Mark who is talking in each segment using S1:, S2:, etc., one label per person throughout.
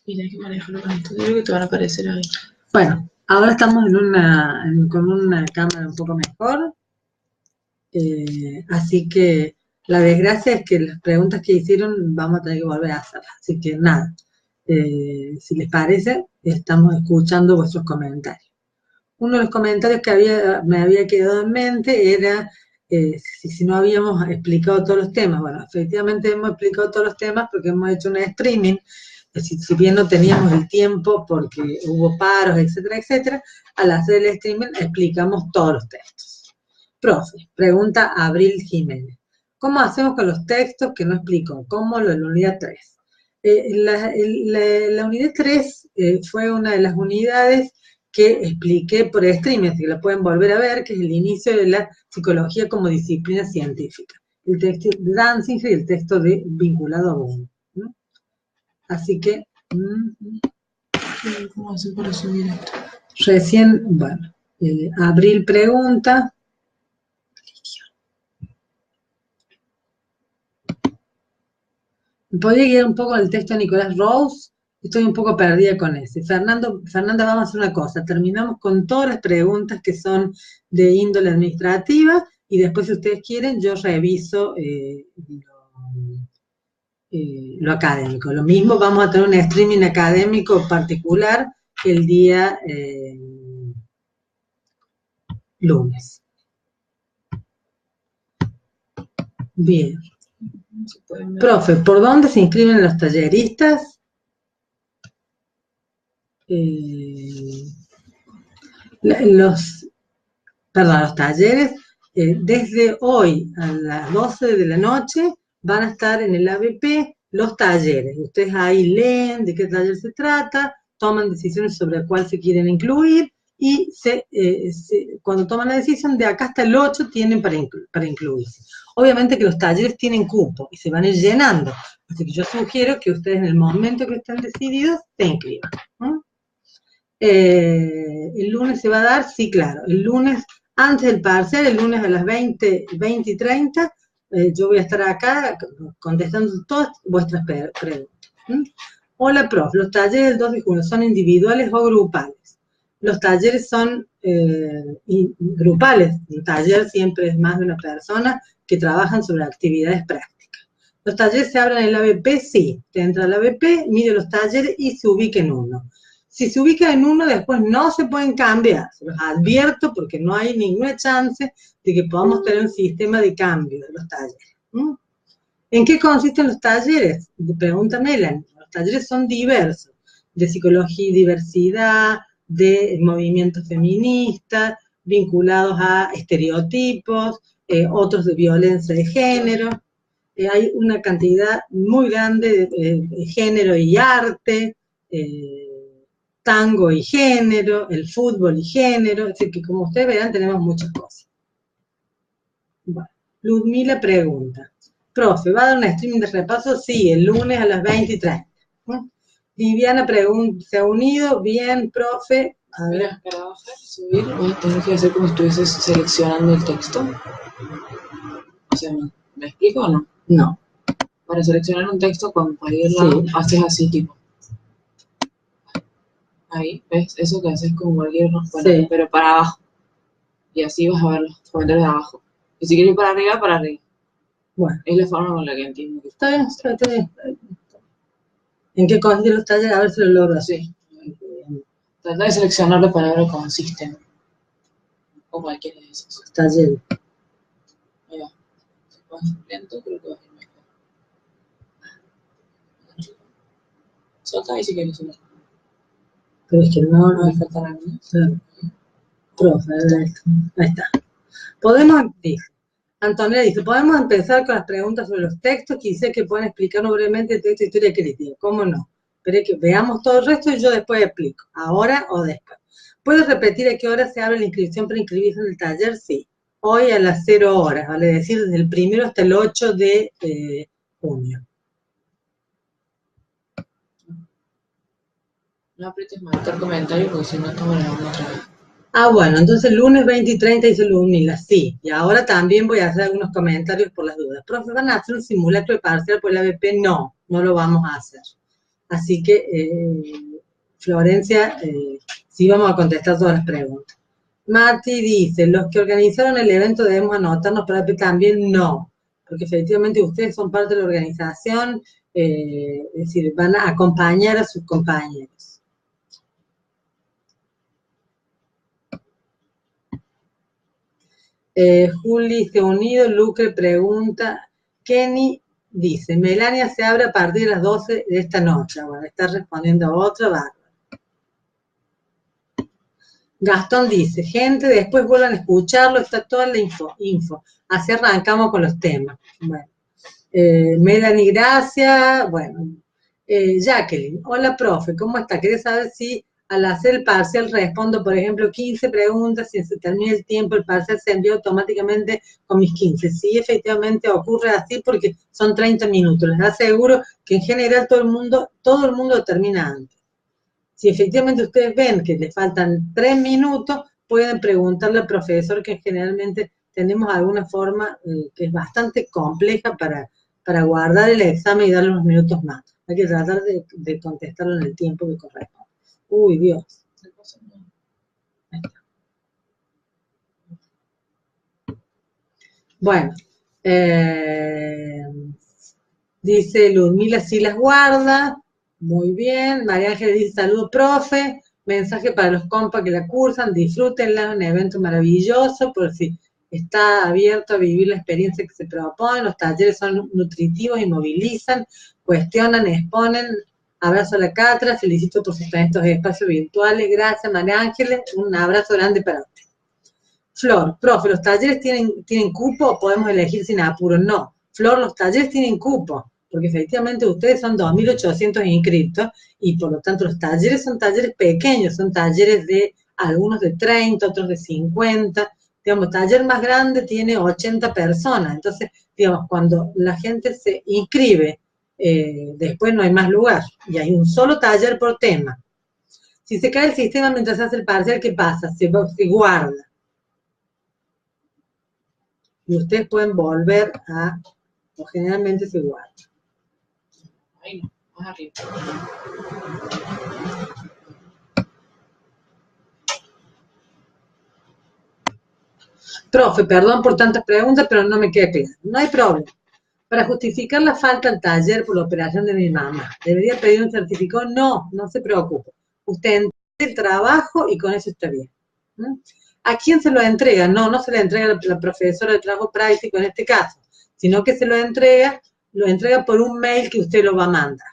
S1: Y hay que manejarlo con esto. Yo creo que te van a aparecer ahí.
S2: Bueno, ahora estamos con una cámara un poco mejor, así que la desgracia es que las preguntas que hicieron vamos a tener que volver a hacerlas. Así que nada, si les parece, estamos escuchando vuestros comentarios. Uno de los comentarios que me había quedado en mente era si no habíamos explicado todos los temas. Bueno, efectivamente hemos explicado todos los temas porque hemos hecho un streaming. Si bien no teníamos el tiempo porque hubo paros, etcétera, etcétera, al hacer el streaming explicamos todos los textos. Profe, pregunta Abril Jiménez. ¿Cómo hacemos con los textos que no explicó? ¿Cómo lo en la unidad 3? La unidad 3 fue una de las unidades que expliqué por streaming, así que la pueden volver a ver, que es el inicio de la psicología como disciplina científica. El texto de Danziger y el texto de vinculado a Bohm. ¿No? Así que...
S1: ¿Cómo hacen para subir esto?
S2: Recién, bueno, Abril pregunta. ¿Me podría guiar un poco el texto de Nicolás Rose? Estoy un poco perdida con ese. Fernanda, vamos a hacer una cosa. Terminamos con todas las preguntas que son de índole administrativa y después, si ustedes quieren, yo reviso lo académico. Lo mismo, vamos a tener un streaming académico particular el día lunes. Bien. Profe, ¿por dónde se inscriben los talleristas? Los talleres, desde hoy a las 12 de la noche van a estar en el ABP los talleres. Ustedes ahí leen de qué taller se trata, toman decisiones sobre cuál se quieren incluir y cuando toman la decisión, de acá hasta el 8 tienen para incluirse. Obviamente que los talleres tienen cupo y se van a ir llenando, así que yo sugiero que ustedes en el momento que estén decididos se inscriban. El lunes se va a dar, sí, claro, el lunes antes del parcial, el lunes a las 20 y 30, yo voy a estar acá contestando todas vuestras preguntas. Hola, prof, los talleres del 2 de junio son individuales o grupales. Los talleres son grupales. Un taller siempre es más de una persona que trabajan sobre actividades prácticas. ¿Los talleres se abren en el ABP? Sí. Te entra al ABP, mide los talleres y se ubica en uno. Si se ubica en uno, después no se pueden cambiar. Se los advierto porque no hay ninguna chance de que podamos tener un sistema de cambio de los talleres. ¿En qué consisten los talleres? Pregunta Melanie. Los talleres son diversos, de psicología y diversidad, de movimientos feministas, vinculados a estereotipos, otros de violencia de género. Hay una cantidad muy grande de género y arte, tango y género, el fútbol y género, es decir, que como ustedes verán tenemos muchas cosas. Bueno, Ludmila pregunta, profe, ¿va a dar un streaming de repaso? Sí, el lunes a las 20 y 30. Viviana pregunta, ¿se ha unido? Bien, profe.
S1: A ver, para bajar y subir, voy a tener que hacer como si estuvieses seleccionando el texto. O sea, ¿me explico o no?
S2: No.
S1: Para seleccionar un texto con cualquier lado, sí, haces así, tipo. Ahí, ¿ves? Eso que haces con cualquier lado, sí, pero para abajo. Y así vas a ver los comentarios de abajo. Y si quieres ir para arriba, para arriba.
S2: Bueno.
S1: Es la forma con la que entiendo.
S2: Está bien, está bien. ¿En qué consiste los talleres? A ver si lo logro.
S1: Sí. Trata de seleccionar la palabra consiste. O cualquiera de esos.
S2: Talleres.
S1: Ahí va. Si vas lento, creo que vas a ir mejor. Solta ahí si quieres subir.
S2: Pero es que no
S1: me faltan algunos.
S2: Profe, ahí está. Podemos, dice, Antonella dice, podemos empezar con las preguntas sobre los textos, quizás que puedan explicarnos brevemente el texto de historia crítica. ¿Cómo no? Pero que veamos todo el resto y yo después explico. ¿Ahora o después? ¿Puedes repetir a qué hora se abre la inscripción para inscribirse en el taller? Sí. Hoy a las 0 horas, vale decir, desde el 1 hasta el 8 de junio.
S1: No aprietes marcar comentario porque si no estamos grabando otra vez.
S2: Ah, bueno, entonces lunes 20 y 30 dice Ludmila, sí. Y ahora también voy a hacer algunos comentarios por las dudas. Profe, ¿van a hacer un simulacro de parcial por el ABP? No, no lo vamos a hacer. Así que, Florencia, sí vamos a contestar todas las preguntas. Mati dice, los que organizaron el evento debemos anotarnos para que también no, porque efectivamente ustedes son parte de la organización, es decir, van a acompañar a sus compañeros. Juli se unido, Lucre pregunta, Kenny dice, Melania se abre a partir de las 12 de esta noche. Bueno, está respondiendo a otra, va. Gastón dice, gente, después vuelvan a escucharlo, está toda la info. Así arrancamos con los temas. Bueno, Melanie, gracias. Bueno, Jacqueline, hola, profe, ¿cómo está? ¿Querés saber si al hacer el parcial respondo, por ejemplo, 15 preguntas, si se termina el tiempo, el parcial se envía automáticamente con mis 15? Sí, efectivamente ocurre así porque son 30 minutos. Les aseguro que en general todo el mundo termina antes. Si efectivamente ustedes ven que les faltan 3 minutos, pueden preguntarle al profesor, que generalmente tenemos alguna forma que es bastante compleja para guardar el examen y darle unos minutos más. Hay que tratar de contestarlo en el tiempo que corresponde. Uy, Dios. Bueno, dice Ludmila, sí las guarda. Muy bien. María Ángel dice, saludos, profe. Mensaje para los compas que la cursan, disfrútenla, un evento maravilloso, por si está abierto a vivir la experiencia que se propone. Los talleres son nutritivos y movilizan, cuestionan, exponen. Abrazo a la cátedra, felicito por sus estos espacios virtuales. Gracias, María Ángeles, un abrazo grande para usted. Flor, profe, ¿los talleres tienen cupo o podemos elegir sin apuro? No. Flor, los talleres tienen cupo, porque efectivamente ustedes son 2.800 inscritos y por lo tanto los talleres son talleres pequeños, son talleres de algunos de 30, otros de 50. Digamos, taller más grande tiene 80 personas. Entonces, digamos, cuando la gente se inscribe, después no hay más lugar y hay un solo taller por tema. Si se cae el sistema mientras se hace el parcial, ¿qué pasa? Se guarda. Y ustedes pueden volver o generalmente se guarda.
S1: Ahí no, más arriba.
S2: Profe, perdón por tantas preguntas, pero no me queda claro. No hay problema. Para justificar la falta al taller por la operación de mi mamá, ¿debería pedir un certificado? No, no se preocupe. Usted entrega el trabajo y con eso está bien. ¿A quién se lo entrega? No, no se le entrega a la profesora de trabajo práctico en este caso, sino que se lo entrega por un mail que usted lo va a mandar.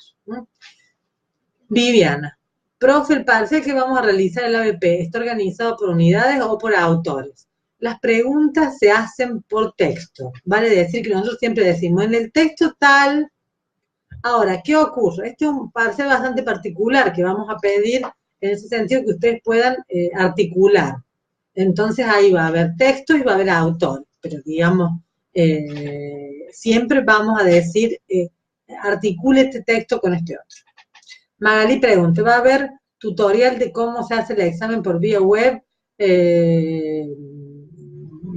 S2: Viviana, profe, el parcial que vamos a realizar en la ABP, ¿está organizado por unidades o por autores? Las preguntas se hacen por texto, vale decir que nosotros siempre decimos, en el texto tal. Ahora, ¿qué ocurre? Este es un parcial bastante particular que vamos a pedir en ese sentido que ustedes puedan articular. Entonces ahí va a haber texto y va a haber autor, pero digamos, siempre vamos a decir, articule este texto con este otro. Magali pregunta, ¿va a haber tutorial de cómo se hace el examen por vía web?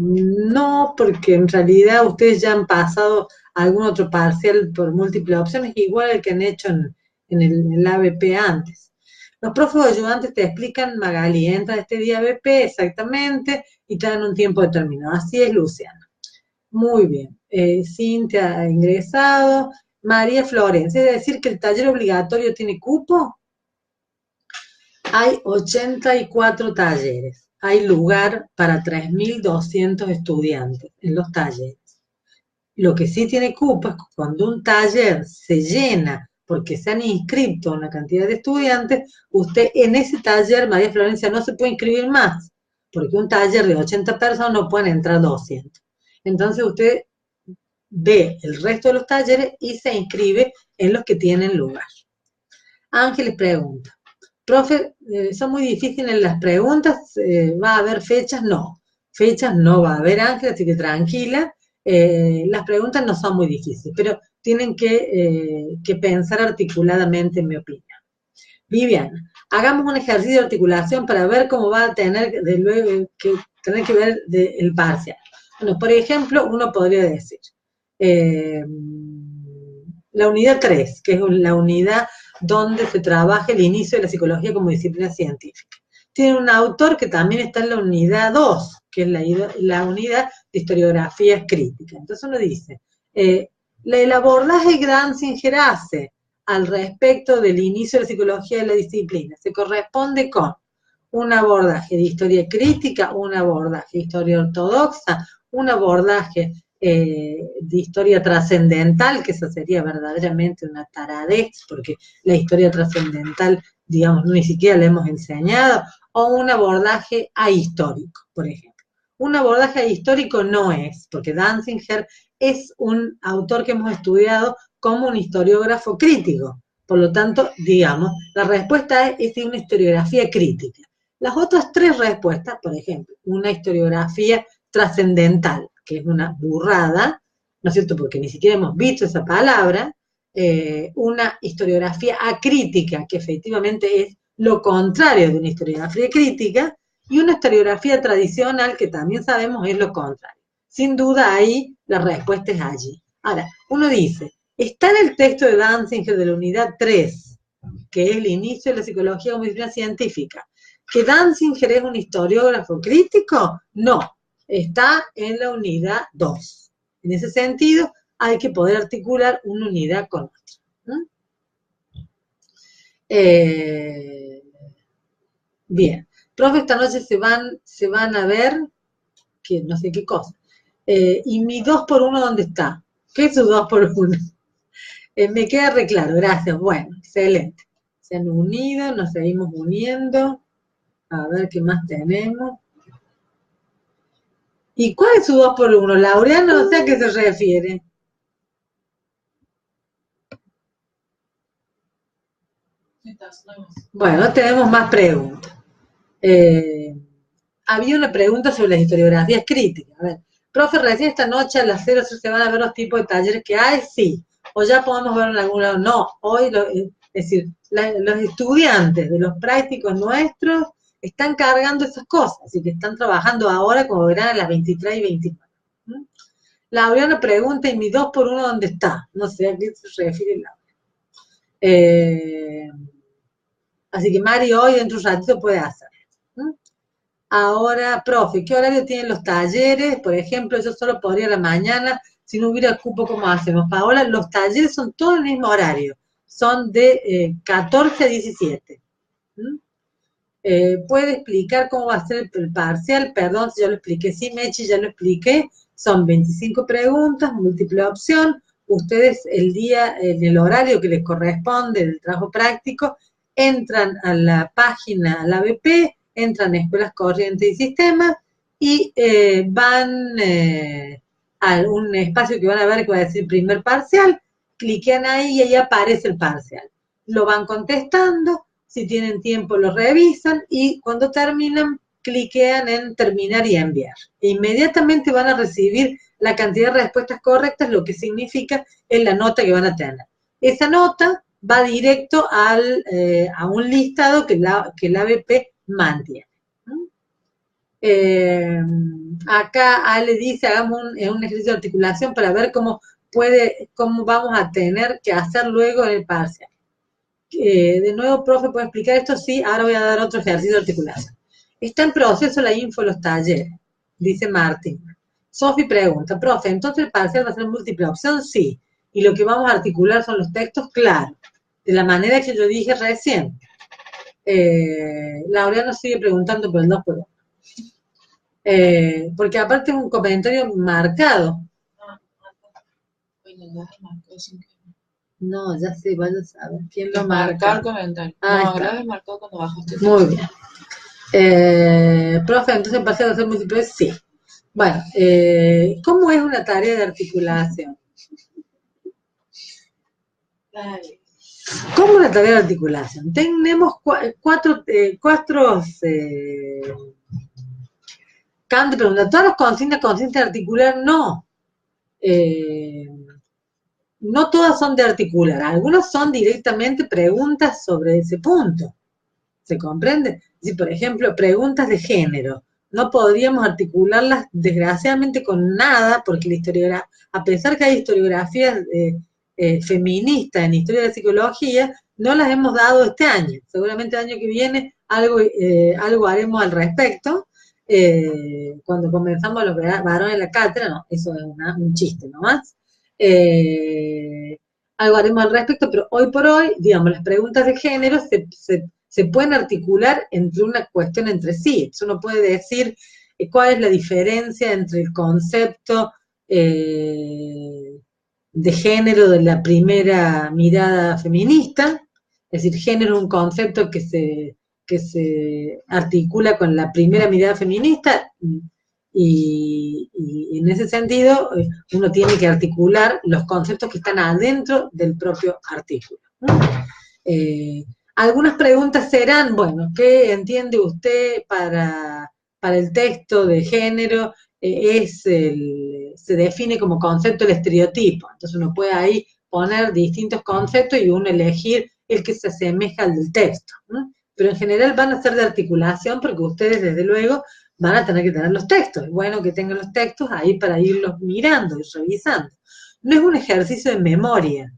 S2: No, porque en realidad ustedes ya han pasado algún otro parcial por múltiples opciones, igual el que han hecho en el ABP antes. Los profes ayudantes te explican, Magali, entra este día ABP exactamente y te dan un tiempo determinado. Así es, Luciana. Muy bien. Cintia ha ingresado. María Florencia, ¿es decir que el taller obligatorio tiene cupo? Hay 84 talleres. Hay lugar para 3.200 estudiantes en los talleres. Lo que sí tiene cupo es que cuando un taller se llena porque se han inscrito una cantidad de estudiantes, usted en ese taller, María Florencia, no se puede inscribir más, porque un taller de 80 personas no pueden entrar 200. Entonces usted ve el resto de los talleres y se inscribe en los que tienen lugar. Ángeles pregunta, profe, son muy difíciles las preguntas, ¿va a haber fechas? No, fechas no va a haber, Ángeles, así que tranquila, las preguntas no son muy difíciles, pero tienen que pensar articuladamente, en mi opinión. Viviana, hagamos un ejercicio de articulación para ver cómo va a tener que ver el parcial. Bueno, por ejemplo, uno podría decir, la unidad 3, que es la unidad donde se trabaja el inicio de la psicología como disciplina científica. Tiene un autor que también está en la unidad 2, que es la unidad de historiografía crítica. Entonces uno dice, el abordaje que Danzinger hace al respecto del inicio de la psicología de la disciplina se corresponde con un abordaje de historia crítica, un abordaje de historia ortodoxa, un abordaje de historia trascendental, que eso sería verdaderamente una taradez, porque la historia trascendental, digamos, ni siquiera la hemos enseñado, o un abordaje ahistórico, por ejemplo. Un abordaje ahistórico no es, porque Danzinger es un autor que hemos estudiado como un historiógrafo crítico. Por lo tanto, digamos, la respuesta es una historiografía crítica. Las otras tres respuestas, por ejemplo, una historiografía trascendental, que es una burrada, ¿no es cierto? Porque ni siquiera hemos visto esa palabra, una historiografía acrítica, que efectivamente es lo contrario de una historiografía crítica, y una historiografía tradicional, que también sabemos es lo contrario. Sin duda ahí la respuesta es allí. Ahora, uno dice, está en el texto de Danzinger de la unidad 3, que es el inicio de la psicología como disciplina científica, ¿que Danzinger es un historiógrafo crítico? No, está en la unidad 2. En ese sentido, hay que poder articular una unidad con otra. Bien, profe, esta noche se van a ver, que no sé qué cosa. ¿Y mi 2x1 dónde está? ¿Qué es su 2x1? Me queda re claro, gracias. Bueno, excelente. Se han unido, nos seguimos uniendo. A ver qué más tenemos. ¿Y cuál es su 2x1? Laureano, no sé a qué se refiere. Bueno, tenemos más preguntas. Había una pregunta sobre las historiografías críticas. A ver, profe, recién esta noche a las 0 se van a ver los tipos de talleres que hay, sí. O ya podemos ver en algún lado. No, hoy, es decir, los estudiantes de los prácticos nuestros están cargando esas cosas, así que están trabajando ahora, como verán, a las 23 y 24. Laureano pregunta, ¿y mi 2x1 dónde está? No sé a qué se refiere Laureano. Así que Mari hoy dentro de un ratito puede hacer. Ahora, profe, ¿qué horario tienen los talleres? Por ejemplo, yo solo podría a la mañana, si no hubiera cupo, ¿cómo hacemos? Paola, los talleres son todos el mismo horario, son de 14 a 17. ¿Puede explicar cómo va a ser el parcial? Perdón si ya lo expliqué. Sí, Mechi, ya lo expliqué. Son 25 preguntas, múltiple opción. Ustedes el día, en el horario que les corresponde del trabajo práctico, entran a la página, a la ABP, entran a Escuelas Corrientes y Sistemas y van a un espacio que van a ver que va a decir primer parcial, cliquean ahí y ahí aparece el parcial. Lo van contestando. Si tienen tiempo lo revisan y cuando terminan, cliquean en terminar y enviar. E inmediatamente van a recibir la cantidad de respuestas correctas, lo que significa es la nota que van a tener. Esa nota va directo a un listado que la ABP mantiene. Acá Ale dice, hagamos un ejercicio de articulación para ver cómo vamos a tener que hacer luego en el parcial. De nuevo, profe, ¿puede explicar esto? Sí, ahora voy a dar otro ejercicio de articulación. Está en proceso la info de los talleres, dice Martín. Sofi pregunta, profe, ¿entonces el parcial va a ser múltiple opción? Sí. ¿Y lo que vamos a articular son los textos? Claro. De la manera que yo dije recién. Laureano sigue preguntando por el 2x1. Porque aparte es un comentario marcado. No, ya sé, vaya a saber quién lo marca.
S1: Marcar comentario. No, lo has marcado cuando bajaste.
S2: Muy bien. Profe, entonces el parcial va a ser múltiple, sí. Bueno, ¿cómo es una tarea de articulación?
S1: Dale.
S2: ¿Cómo una tarea de articulación? Tenemos cuatro cambios de pregunta. Todas las consignas de articular, no. No todas son de articular, algunas son directamente preguntas sobre ese punto. ¿Se comprende? Si, por ejemplo, preguntas de género, no podríamos articularlas desgraciadamente con nada, porque la historiografía, a pesar que hay historiografías feministas en historia de la psicología, no las hemos dado este año. Seguramente el año que viene algo haremos al respecto. Cuando comenzamos los varones en la cátedra, no, eso es un chiste nomás. Algo haremos al respecto, pero hoy por hoy, digamos, las preguntas de género se pueden articular entre una cuestión entre sí. Entonces uno puede decir cuál es la diferencia entre el concepto de género de la primera mirada feminista, es decir, género es un concepto que se articula con la primera mirada feminista y en ese sentido uno tiene que articular los conceptos que están adentro del propio artículo. Algunas preguntas serán, bueno, ¿qué entiende usted para el texto de género? Se define como concepto el estereotipo, entonces uno puede ahí poner distintos conceptos y uno elegir el que se asemeja al del texto, ¿no? Pero en general van a ser de articulación porque ustedes desde luego van a tener que tener los textos, es bueno que tengan los textos ahí para irlos mirando y revisando. No es un ejercicio de memoria,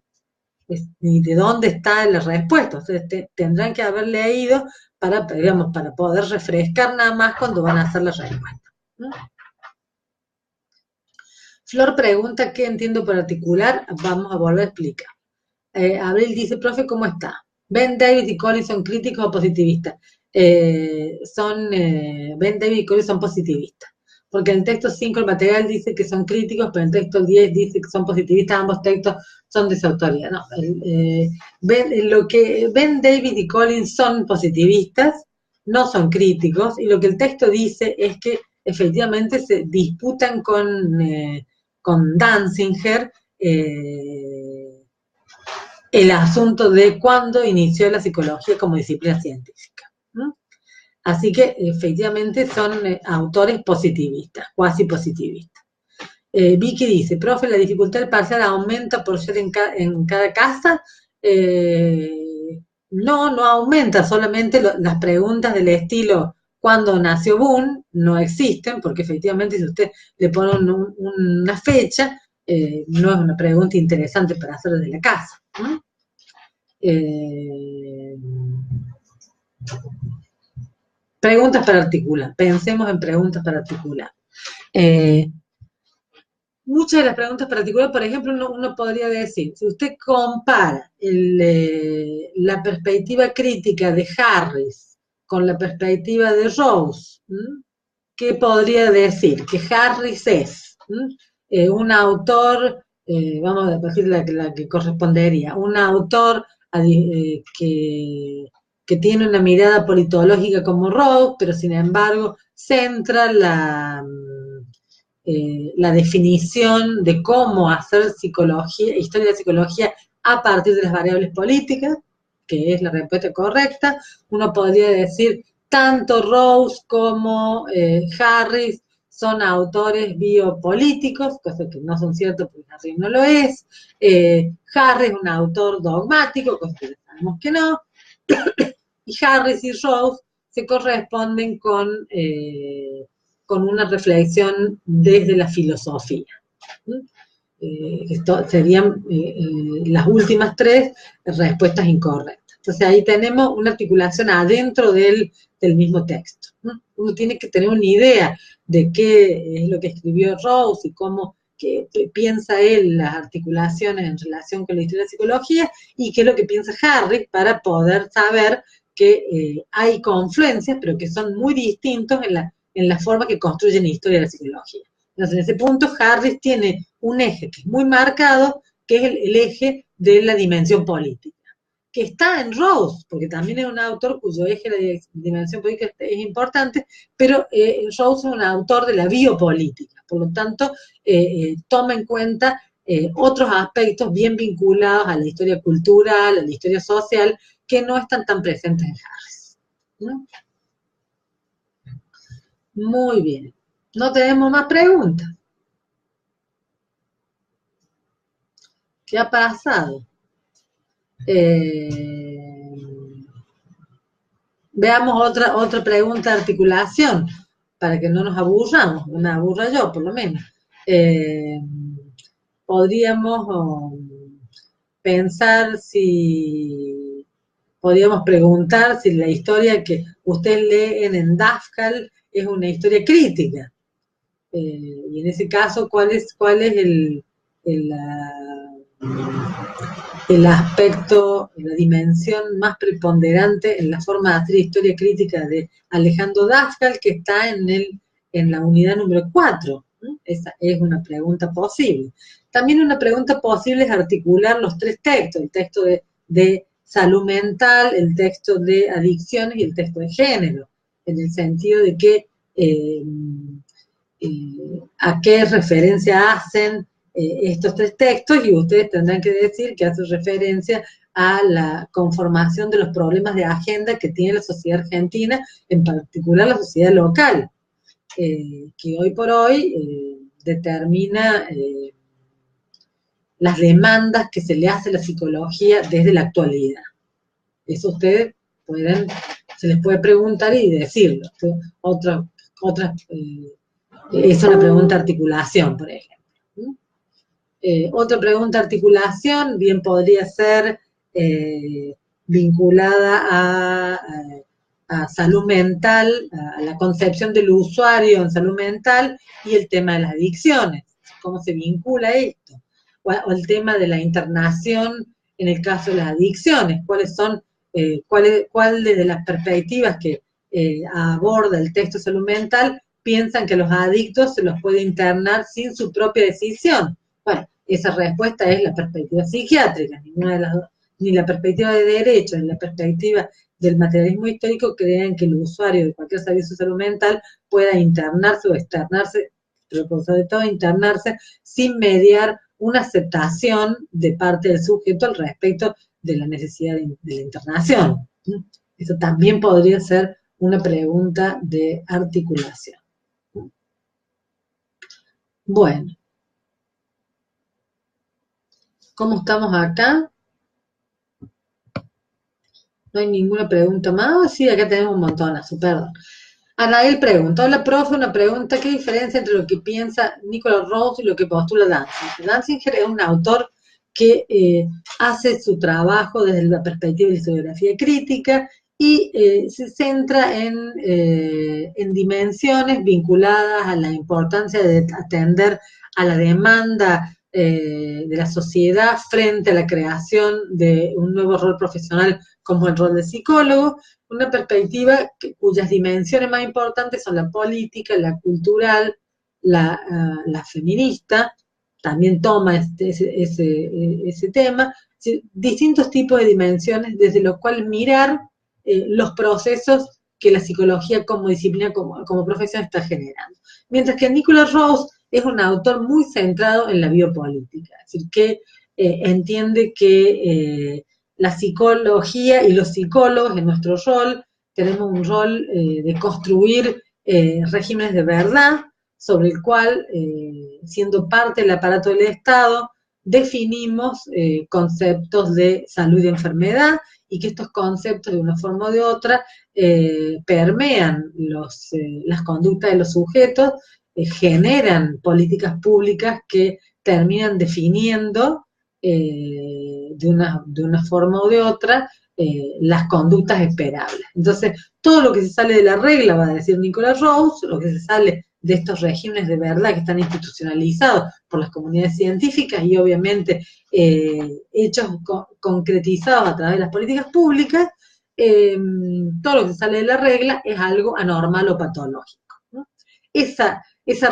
S2: ni de dónde está la respuesta, ustedes tendrán que haber leído para, digamos, para poder refrescar nada más cuando van a hacer la respuesta, ¿no? Flor pregunta qué entiendo por articular, vamos a volver a explicar. Abril dice, profe, ¿cómo está? Ben David y Collins son críticos o positivistas. Ben David y Collins son positivistas. Porque en el texto 5 el material dice que son críticos, pero en el texto 10 dice que son positivistas, ambos textos son de su autoría. No, lo que Ben David y Collins son positivistas, no son críticos, y lo que el texto dice es que efectivamente se disputan con Danzinger el asunto de cuándo inició la psicología como disciplina científica, ¿no? Así que efectivamente son autores positivistas, cuasi positivistas. Vicky dice, profe, la dificultad del parcial aumenta por ser en cada casa. No aumenta, solamente las preguntas del estilo ¿cuándo nació Boone? No existen, porque efectivamente si usted le pone una fecha, no es una pregunta interesante para hacer desde la casa, ¿no? Preguntas para articular, pensemos en preguntas para articular. Muchas de las preguntas para articular, por ejemplo, uno podría decir, si usted compara la perspectiva crítica de Harris con la perspectiva de Rose, ¿qué podría decir? Que Harris es un autor, vamos a decir la que correspondería, un autor que tiene una mirada politológica como Rose, pero sin embargo centra la definición de cómo hacer psicología, historia de psicología a partir de las variables políticas, que es la respuesta correcta. Uno podría decir, tanto Rose como Harris son autores biopolíticos, cosas que no son ciertas porque Harris no lo es. Harris es un autor dogmático, cosas que sabemos que no. Y Harris y Rose se corresponden con una reflexión desde la filosofía. Esto serían las últimas tres respuestas incorrectas. Entonces ahí tenemos una articulación adentro del mismo texto. Uno tiene que tener una idea de qué es lo que escribió Rose y cómo que piensa él las articulaciones en relación con la historia de la psicología y qué es lo que piensa Harris para poder saber que hay confluencias, pero que son muy distintos en la forma que construyen la historia de la psicología. Entonces, en ese punto, Harris tiene un eje que es muy marcado, que es el eje de la dimensión política, que está en Rose, porque también es un autor cuyo eje de la dimensión política es importante, pero Rose es un autor de la biopolítica, por lo tanto, toma en cuenta otros aspectos bien vinculados a la historia cultural, a la historia social, que no están tan presentes en Harris, ¿no? Muy bien. No tenemos más preguntas. ¿Qué ha pasado? Veamos otra pregunta de articulación, para que no nos aburramos, no me aburra yo por lo menos. Podríamos pensar si podríamos preguntar si la historia que ustedes leen en Dafkal es una historia crítica. Y en ese caso, ¿cuál es el, el aspecto, la dimensión más preponderante en la forma de hacer historia crítica de Alejandro Dafkal, que está en la unidad número 4? Esa es una pregunta posible. También una pregunta posible es articular los tres textos, el texto de salud mental, el texto de adicciones y el texto de género, en el sentido de que a qué referencia hacen estos tres textos, y ustedes tendrán que decir que hace referencia a la conformación de los problemas de agenda que tiene la sociedad argentina, en particular la sociedad local, que hoy por hoy determina las demandas que se le hace a la psicología desde la actualidad. Eso ustedes se les puede preguntar y decirlo. Es una pregunta de articulación, por ejemplo. Otra pregunta de articulación bien podría ser vinculada a salud mental, a la concepción del usuario en salud mental y el tema de las adicciones. ¿Cómo se vincula esto? O el tema de la internación en el caso de las adicciones. ¿Cuáles son, cuál de las perspectivas que aborda el texto de salud mental piensan que los adictos se los puede internar sin su propia decisión? Bueno, esa respuesta es la perspectiva psiquiátrica, ninguna de las dos, ni la perspectiva de derecho, ni la perspectiva del materialismo histórico creen que el usuario de cualquier servicio de salud mental pueda internarse o externarse, pero sobre todo internarse, sin mediar una aceptación de parte del sujeto al respecto de la necesidad de la internación. Eso también podría ser una pregunta de articulación. Bueno, ¿cómo estamos acá? ¿No hay ninguna pregunta más? Sí, acá tenemos un montonazo, perdón. Anael pregunta, hola profe, una pregunta, ¿qué diferencia entre lo que piensa Nicholas Rose y lo que postula Danziger? Danziger es un autor que hace su trabajo desde la perspectiva de la historiografía crítica y se centra en dimensiones vinculadas a la importancia de atender a la demanda de la sociedad frente a la creación de un nuevo rol profesional como el rol de psicólogo, una perspectiva cuyas dimensiones más importantes son la política, la cultural, la feminista, también toma ese tema, distintos tipos de dimensiones desde los cuales mirar los procesos que la psicología como disciplina, como profesión está generando. Mientras que Nicholas Rose es un autor muy centrado en la biopolítica, es decir, que entiende que la psicología y los psicólogos en nuestro rol tenemos un rol de construir regímenes de verdad sobre el cual, siendo parte del aparato del Estado, definimos conceptos de salud y enfermedad y que estos conceptos de una forma o de otra permean las conductas de los sujetos, generan políticas públicas que terminan definiendo de una forma o de otra las conductas esperables. Entonces, todo lo que se sale de la regla, va a decir Nicholas Rose, lo que se sale de estos regímenes de verdad que están institucionalizados por las comunidades científicas y obviamente hechos concretizados a través de las políticas públicas, todo lo que se sale de la regla es algo anormal o patológico, ¿no? Esa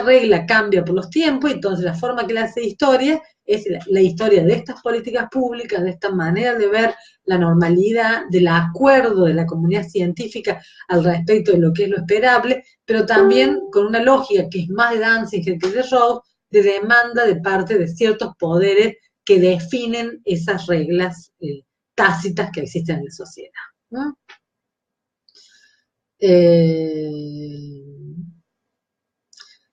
S2: regla cambia por los tiempos, y entonces la forma que le hace historia es la historia de estas políticas públicas, de esta manera de ver la normalidad, del acuerdo de la comunidad científica al respecto de lo que es lo esperable, pero también con una lógica que es más de Danziger que de Rose, de demanda de parte de ciertos poderes que definen esas reglas tácitas que existen en la sociedad, ¿no?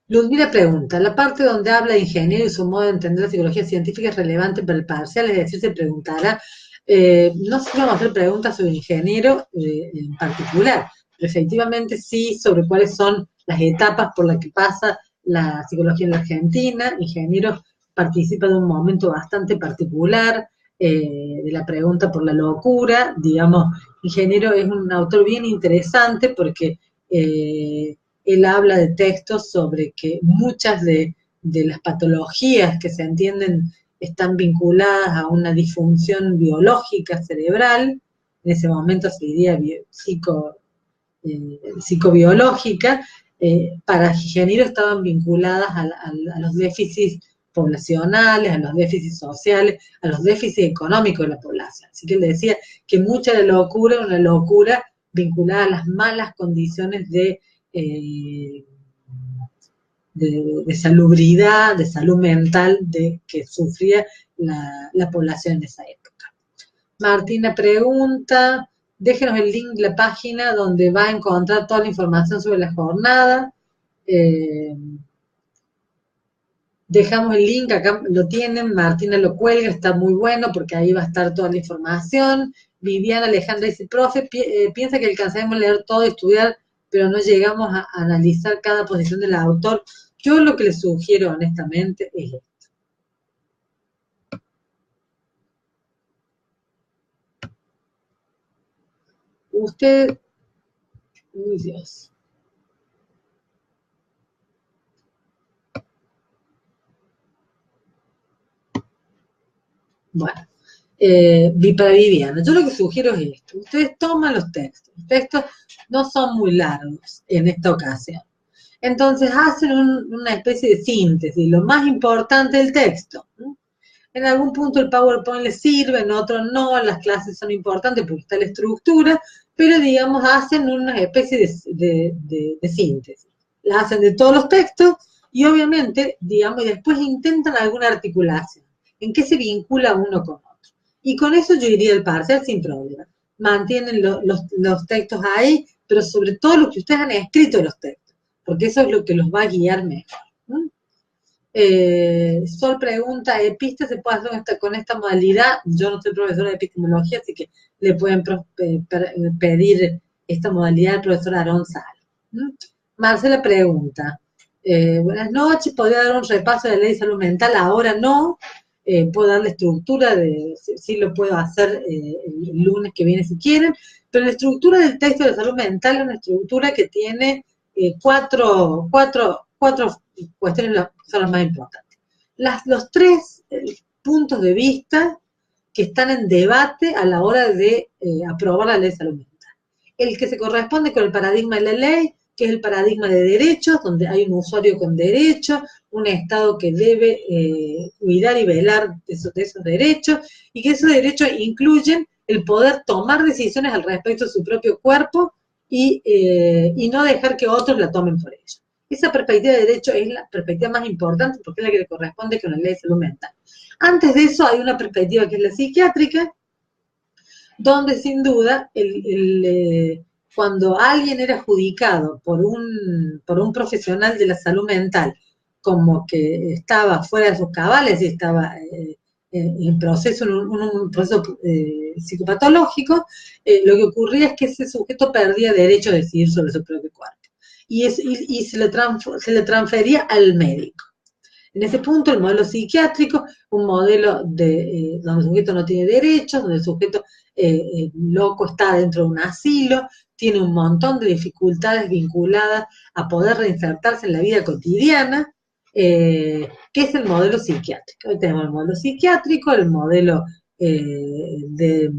S2: Ludmila pregunta, la parte donde habla de ingeniero y su modo de entender la psicología científica es relevante para el parcial, es decir, se preguntará, no sé si vamos a hacer preguntas sobre ingeniero en particular, pero efectivamente sí sobre cuáles son las etapas por las que pasa la psicología en la Argentina. Ingeniero participa de un momento bastante particular de la pregunta por la locura. Digamos, Ingeniero es un autor bien interesante porque él habla de textos sobre que muchas de las patologías que se entienden están vinculadas a una disfunción biológica cerebral, en ese momento se diría psicobiológica, para Ingeniero estaban vinculadas a los déficits poblacionales, a los déficits sociales, a los déficits económicos de la población. Así que él decía que mucha de la locura era una locura vinculada a las malas condiciones de salubridad, de salud mental que sufría la población en esa época. Martina pregunta, déjenos el link de la página donde va a encontrar toda la información sobre la jornada. Dejamos el link, acá lo tienen, Martina lo cuelga, está muy bueno porque ahí va a estar toda la información. Viviana Alejandra dice, profe, piensa que alcanzaremos a leer todo y estudiar, pero no llegamos a analizar cada posición del autor. Yo lo que les sugiero honestamente es esto. Usted, uy Dios. Bueno, para Viviana, yo lo que sugiero es esto. Ustedes toman los textos no son muy largos en esta ocasión. Entonces hacen una especie de síntesis, lo más importante del texto. En algún punto el PowerPoint les sirve, en otro no, las clases son importantes porque está la estructura, pero digamos hacen una especie de síntesis. La hacen de todos los textos y obviamente, digamos, y después intentan alguna articulación. ¿En qué se vincula uno con otro? Y con eso yo iría al parcial sin problema. Mantienen los textos ahí, pero sobre todo lo que ustedes han escrito de los textos, porque eso es lo que los va a guiar mejor. Sol pregunta, ¿EPISTA se puede hacer con esta modalidad? Yo no soy profesora de epistemología, así que le pueden pedir esta modalidad al profesor Aarón Sala. Marcela pregunta, buenas noches, ¿podría dar un repaso de la ley de salud mental? Ahora no, puedo dar la estructura, sí lo puedo hacer el lunes que viene si quieren, pero la estructura del texto de salud mental es una estructura que tiene cuatro cuestiones son las más importantes. Los tres puntos de vista que están en debate a la hora de aprobar la ley de salud mental. El que se corresponde con el paradigma de la ley, que es el paradigma de derechos, donde hay un usuario con derechos, un Estado que debe cuidar y velar de esos derechos, y que esos derechos incluyen el poder tomar decisiones al respecto de su propio cuerpo y no dejar que otros la tomen por ellos. Esa perspectiva de derecho es la perspectiva más importante porque es la que le corresponde con la ley de salud mental. Antes de eso hay una perspectiva que es la psiquiátrica, donde sin duda cuando alguien era adjudicado por un profesional de la salud mental como que estaba fuera de sus cabales y estaba en proceso, un proceso psicopatológico, lo que ocurría es que ese sujeto perdía derecho a decidir sobre su propio cuerpo. Y se le transfería al médico. En ese punto, el modelo psiquiátrico, un modelo donde el sujeto no tiene derechos, donde el sujeto loco está dentro de un asilo, tiene un montón de dificultades vinculadas a poder reinsertarse en la vida cotidiana, que es el modelo psiquiátrico. Hoy tenemos el modelo psiquiátrico, el modelo de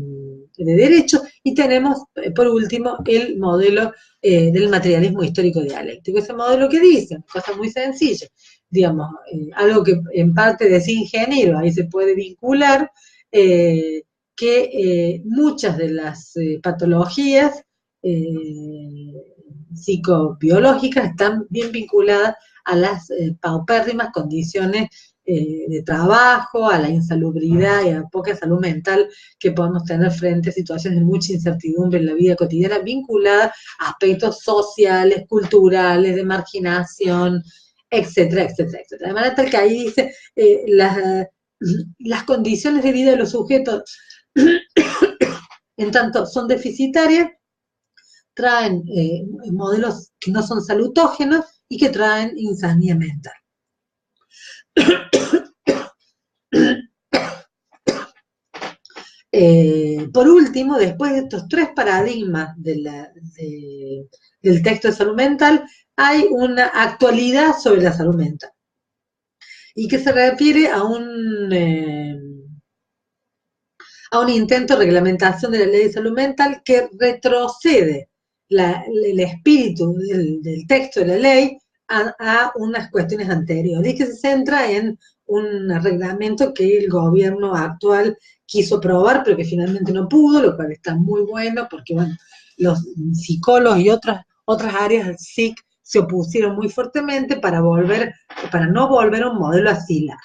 S2: derecho, y tenemos, por último, el modelo del materialismo histórico dialéctico. Ese modelo que dice, cosa muy sencilla, digamos, algo que en parte decía Ingeniero, ahí se puede vincular, que muchas de las patologías psicobiológicas están bien vinculadas a las paupérrimas condiciones de trabajo, a la insalubridad y a la poca salud mental que podemos tener frente a situaciones de mucha incertidumbre en la vida cotidiana, vinculadas a aspectos sociales, culturales, de marginación, etcétera, etcétera, etcétera. De manera tal que ahí dice las condiciones de vida de los sujetos, en tanto son deficitarias, traen modelos que no son salutógenos y que traen insanía mental. Por último, después de estos tres paradigmas del texto de salud mental, hay una actualidad sobre la salud mental y que se refiere a un intento de reglamentación de la ley de salud mental que retrocede el espíritu del texto de la ley a unas cuestiones anteriores y que se centra en un reglamento que el gobierno actual quiso aprobar, pero que finalmente no pudo, lo cual está muy bueno porque, bueno, los psicólogos y otras áreas del SIC se opusieron muy fuertemente para no volver a un modelo asilar.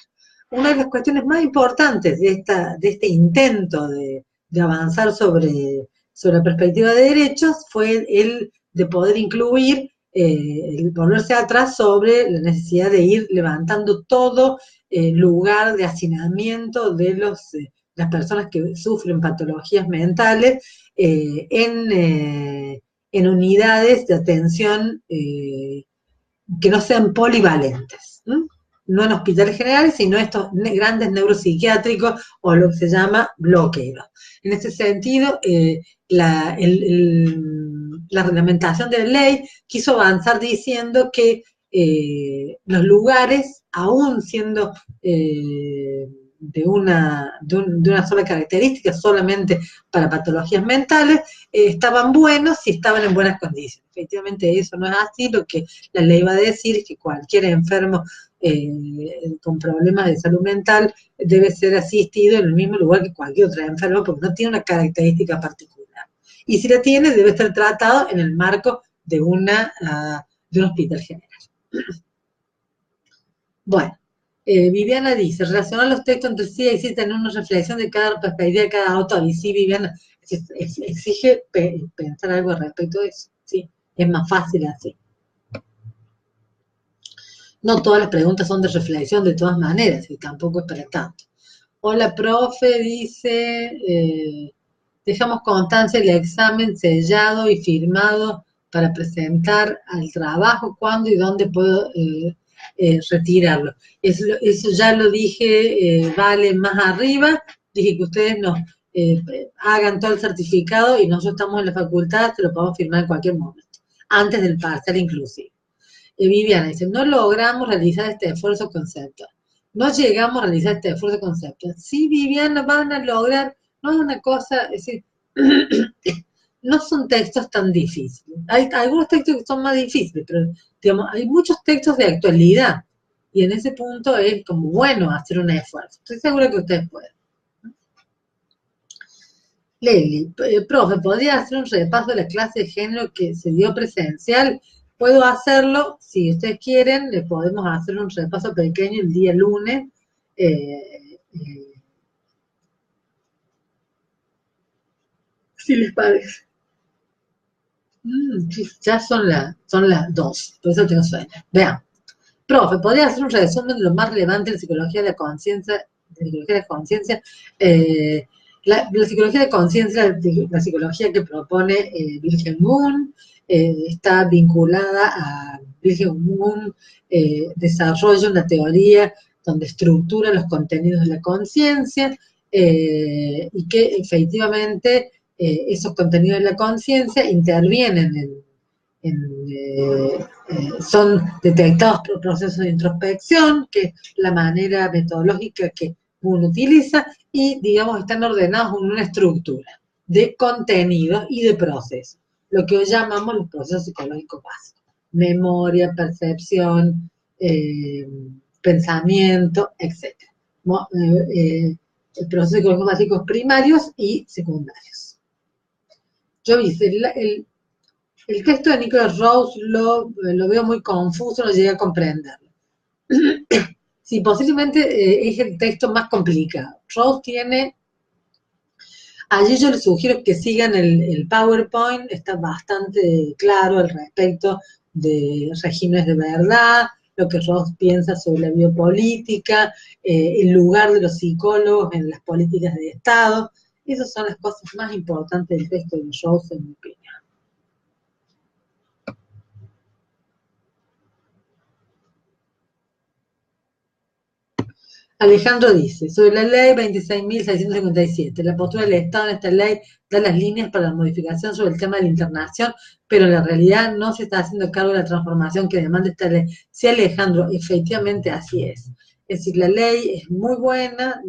S2: Una de las cuestiones más importantes de este intento de avanzar sobre la perspectiva de derechos fue el de poder incluir, el volverse atrás sobre la necesidad de ir levantando todo lugar de hacinamiento de las personas que sufren patologías mentales en unidades de atención que no sean polivalentes. No en hospitales generales, sino estos grandes neuropsiquiátricos o lo que se llama bloqueos. En este sentido, la reglamentación de la ley quiso avanzar diciendo que los lugares, aún siendo de una sola característica, solamente para patologías mentales, estaban buenos si estaban en buenas condiciones. Efectivamente, eso no es así. Lo que la ley va a decir es que cualquier enfermo con problemas de salud mental debe ser asistido en el mismo lugar que cualquier otro enfermo porque no tiene una característica particular. Y si la tiene, debe ser tratado en el marco de un hospital general. Bueno, Viviana dice, relacionar los textos entre sí existe en una reflexión de cada perspectiva de cada autor. Y sí, Viviana, exige pensar algo respecto a eso. Sí, es más fácil así. No todas las preguntas son de reflexión de todas maneras, y tampoco es para tanto. Hola, profe, dice, dejamos constancia del examen sellado y firmado para presentar al trabajo, cuándo y dónde puedo retirarlo. Eso ya lo dije, vale, más arriba, dije que ustedes nos hagan todo el certificado y nosotros estamos en la facultad, se lo podemos firmar en cualquier momento, antes del parcial inclusive. Viviana dice, no logramos realizar este esfuerzo conceptual. No llegamos a realizar este esfuerzo conceptual. Sí, Viviana, van a lograr, no es una cosa, es decir, no son textos tan difíciles. Hay algunos textos que son más difíciles, pero digamos, hay muchos textos de actualidad. Y en ese punto es como bueno hacer un esfuerzo. Estoy segura que ustedes pueden. Leli, profe, ¿podría hacer un repaso de la clase de género que se dio presencial? Puedo hacerlo, si ustedes quieren, le podemos hacer un repaso pequeño el día lunes. Si les parece. Ya son las 2, por eso tengo sueño. Vean, profe, ¿podría hacer un resumen de lo más relevante de la psicología de la conciencia? La psicología de conciencia, la psicología que propone Wilhelm Wundt, está vinculada a Wilhelm Wundt, desarrolla una teoría donde estructura los contenidos de la conciencia y que efectivamente esos contenidos de la conciencia intervienen son detectados por procesos de introspección, que es la manera metodológica que uno utiliza, y, digamos, están ordenados en una estructura de contenidos y de procesos, lo que hoy llamamos los procesos psicológicos básicos: memoria, percepción, pensamiento, etc. Procesos psicológicos básicos primarios y secundarios. Yo hice el texto de Nicholas Rose lo veo muy confuso, no llegué a comprenderlo. Sí, posiblemente es el texto más complicado. Rose tiene, allí yo les sugiero que sigan el PowerPoint, está bastante claro al respecto de regímenes de verdad, lo que Rose piensa sobre la biopolítica, el lugar de los psicólogos en las políticas de Estado. Esas son las cosas más importantes del texto de Rose, en mi opinión. Alejandro dice, sobre la ley 26.657, la postura del Estado en esta ley da las líneas para la modificación sobre el tema de la internación, pero en la realidad no se está haciendo cargo de la transformación que demanda esta ley. Sí, Alejandro, efectivamente así es. Es decir, la ley es muy buena,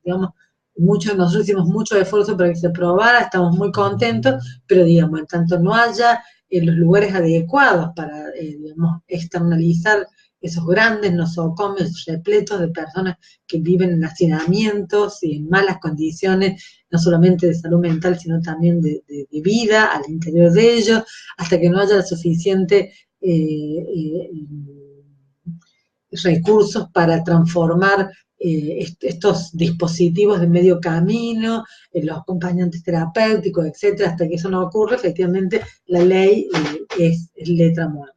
S2: digamos, muchos de nosotros hicimos mucho esfuerzo para que se aprobara, estamos muy contentos, pero digamos, en tanto no haya los lugares adecuados para, digamos, externalizar esos grandes nosocomios repletos de personas que viven en hacinamientos y en malas condiciones, no solamente de salud mental, sino también de vida al interior de ellos, hasta que no haya suficiente recursos para transformar estos dispositivos de medio camino, los acompañantes terapéuticos, etcétera, hasta que eso no ocurre, efectivamente la ley es letra muerta.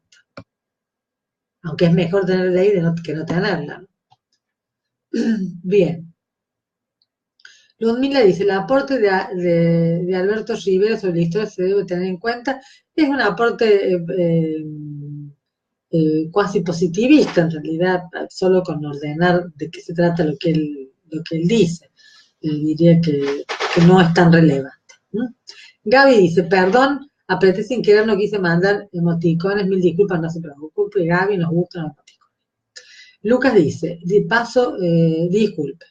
S2: Aunque es mejor tener ley que no tenerla. Bien. Ludmila dice, el aporte de Alberto Rivera sobre la historia se debe tener en cuenta. Es un aporte cuasi positivista, en realidad, solo con ordenar de qué se trata lo que él dice. Diría que no es tan relevante. Gaby dice, perdón, apreté sin querer, no quise mandar emoticones, mil disculpas, no se preocupe, Gaby, nos gustan los emoticones. Lucas dice, de paso, disculpe,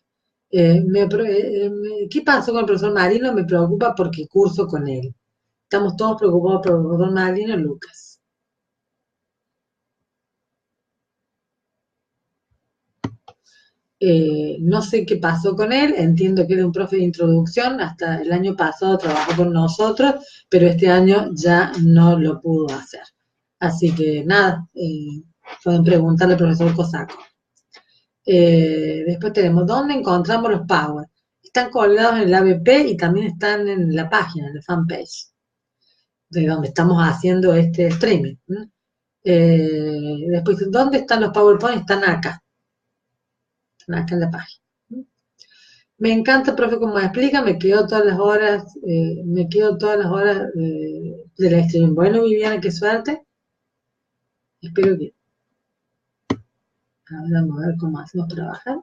S2: ¿qué pasó con el profesor Marino? Me preocupa porque curso con él. Estamos todos preocupados por el profesor Marino, Lucas. No sé qué pasó con él, entiendo que era un profe de introducción, hasta el año pasado trabajó con nosotros, pero este año ya no lo pudo hacer. Así que nada, pueden preguntarle al profesor Cosaco. Después tenemos, ¿dónde encontramos los Power? Están colgados en el ABP y también están en la página, en la fanpage, de donde estamos haciendo este streaming. Después, ¿dónde están los PowerPoint? Están acá en la página. Me encanta, profe, como explica, me quedo todas las horas de la streaming. Bueno, Viviana, qué suerte. Espero que... Ahora vamos a ver cómo hacemos para bajar.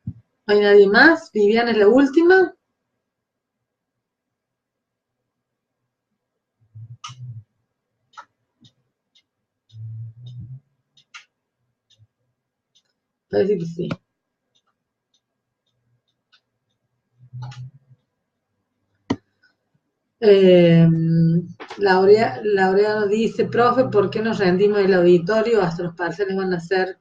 S2: ¿No hay nadie más? Viviana es la última. Parece que sí. Laureano dice, profe, ¿por qué nos rendimos el auditorio? Hasta los parciales van a ser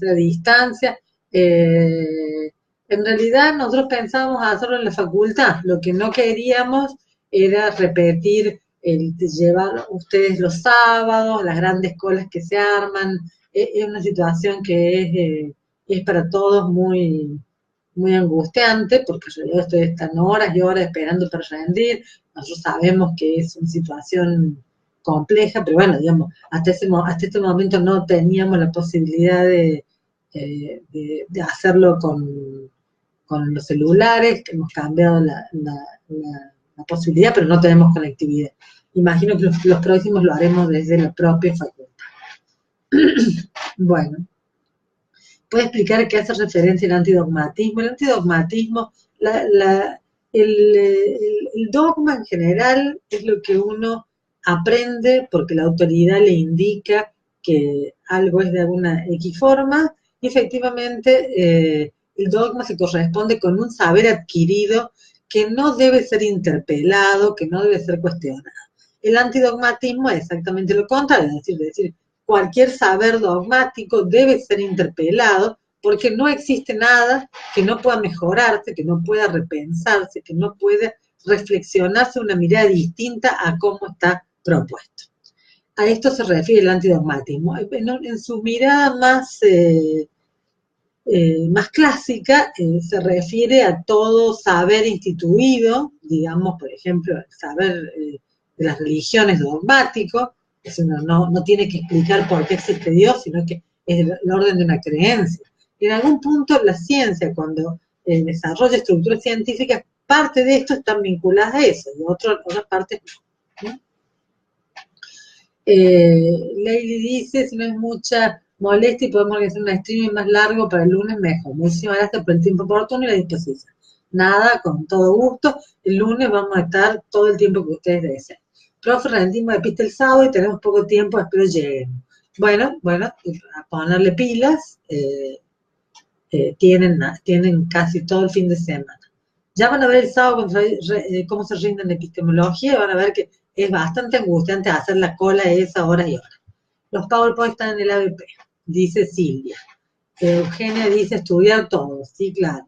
S2: a distancia. En realidad nosotros pensábamos hacerlo en la facultad, lo que no queríamos era repetir llevar ustedes los sábados, las grandes colas que se arman, es una situación que es para todos muy, muy angustiante, porque en realidad ustedes están horas y horas esperando para rendir. Nosotros sabemos que es una situación compleja, pero bueno, digamos, hasta este momento no teníamos la posibilidad de hacerlo con los celulares, que hemos cambiado la posibilidad, pero no tenemos conectividad. Imagino que los próximos lo haremos desde la propia facultad. Bueno, ¿puede explicar qué hace referencia el antidogmatismo? El antidogmatismo, el dogma en general es lo que uno aprende porque la autoridad le indica que algo es de alguna X forma, y efectivamente el dogma se corresponde con un saber adquirido que no debe ser interpelado, que no debe ser cuestionado. El antidogmatismo es exactamente lo contrario, es decir, cualquier saber dogmático debe ser interpelado porque no existe nada que no pueda mejorarse, que no pueda repensarse, que no pueda reflexionarse una mirada distinta a cómo está propuesto. A esto se refiere el antidogmatismo. En su mirada más clásica se refiere a todo saber instituido, digamos, por ejemplo, el saber de las religiones dogmático, eso no tiene que explicar por qué existe Dios, sino que es el orden de una creencia. Y en algún punto la ciencia, cuando desarrolla estructuras científicas, parte de esto están vinculadas a eso, y otras partes no. Leili dice, si no es mucha molestia y podemos organizar un streaming más largo para el lunes, mejor. Muchísimas gracias por el tiempo oportuno y la disposición. Nada, con todo gusto. El lunes vamos a estar todo el tiempo que ustedes deseen. Profe, rendimos de pista el sábado y tenemos poco tiempo, espero lleguen. Bueno, a ponerle pilas, tienen casi todo el fin de semana. Ya van a ver el sábado cómo se rinden epistemología y van a ver que es bastante angustiante hacer la cola esa hora y hora. Los PowerPoint están en el ABP, dice Silvia. Eugenia dice estudiar todo, sí, claro.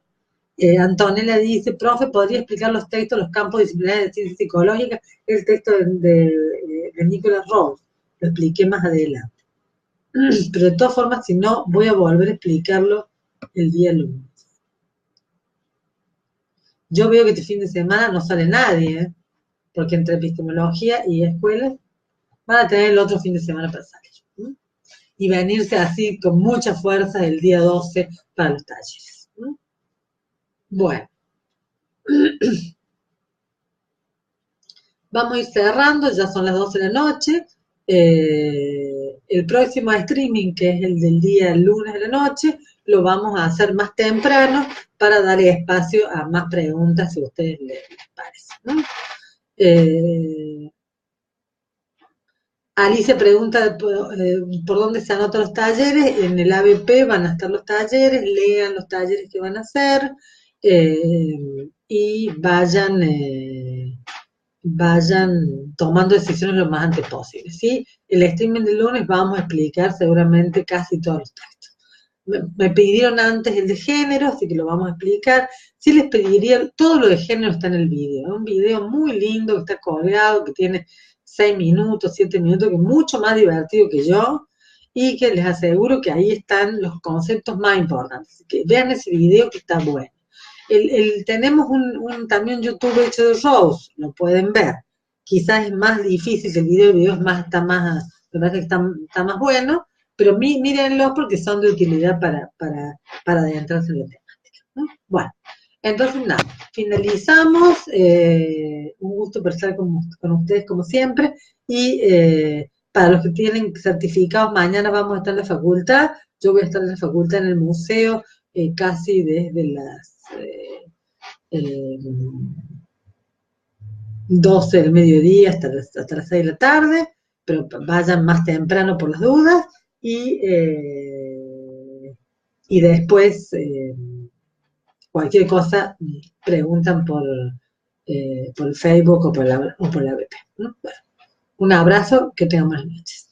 S2: Antonella dice, profe, ¿podría explicar los textos, los campos disciplinarios de ciencia psicológica? El texto de Nicholas Rose, lo expliqué más adelante. Pero de todas formas, si no, voy a volver a explicarlo el día lunes. Yo veo que este fin de semana no sale nadie, porque entre epistemología y escuelas van a tener el otro fin de semana para salir. Y venirse así con mucha fuerza el día 12 para los talleres. Bueno. Vamos a ir cerrando, ya son las 12 de la noche. El próximo streaming, que es el del día lunes de la noche, lo vamos a hacer más temprano para dar espacio a más preguntas si a ustedes les parece, ¿no? Alicia pregunta por dónde se anotan los talleres. En el ABP van a estar los talleres, lean los talleres que van a hacer y vayan tomando decisiones lo más antes posible, ¿sí? El streaming del lunes vamos a explicar seguramente casi todos los textos. Me pidieron antes el de género, así que lo vamos a explicar. Sí les pediría, todo lo de género está en el video, un video muy lindo que está colgado, que tiene 6 minutos, 7 minutos, que es mucho más divertido que yo, y que les aseguro que ahí están los conceptos más importantes. Así que vean ese video que está bueno. Tenemos también YouTube hecho de Rose, lo pueden ver. Quizás es más difícil que el video está más bueno, pero mírenlo porque son de utilidad para adentrarse en la temática, ¿no? Bueno, entonces nada, finalizamos. Un gusto por estar con ustedes como siempre. Y para los que tienen certificados, mañana vamos a estar en la facultad. Yo voy a estar en la facultad, en el museo, casi desde las 12 del mediodía hasta las 6 de la tarde, pero vayan más temprano por las dudas y después cualquier cosa preguntan por Facebook o por la app, ¿no? Bueno, un abrazo, que tengan buenas noches.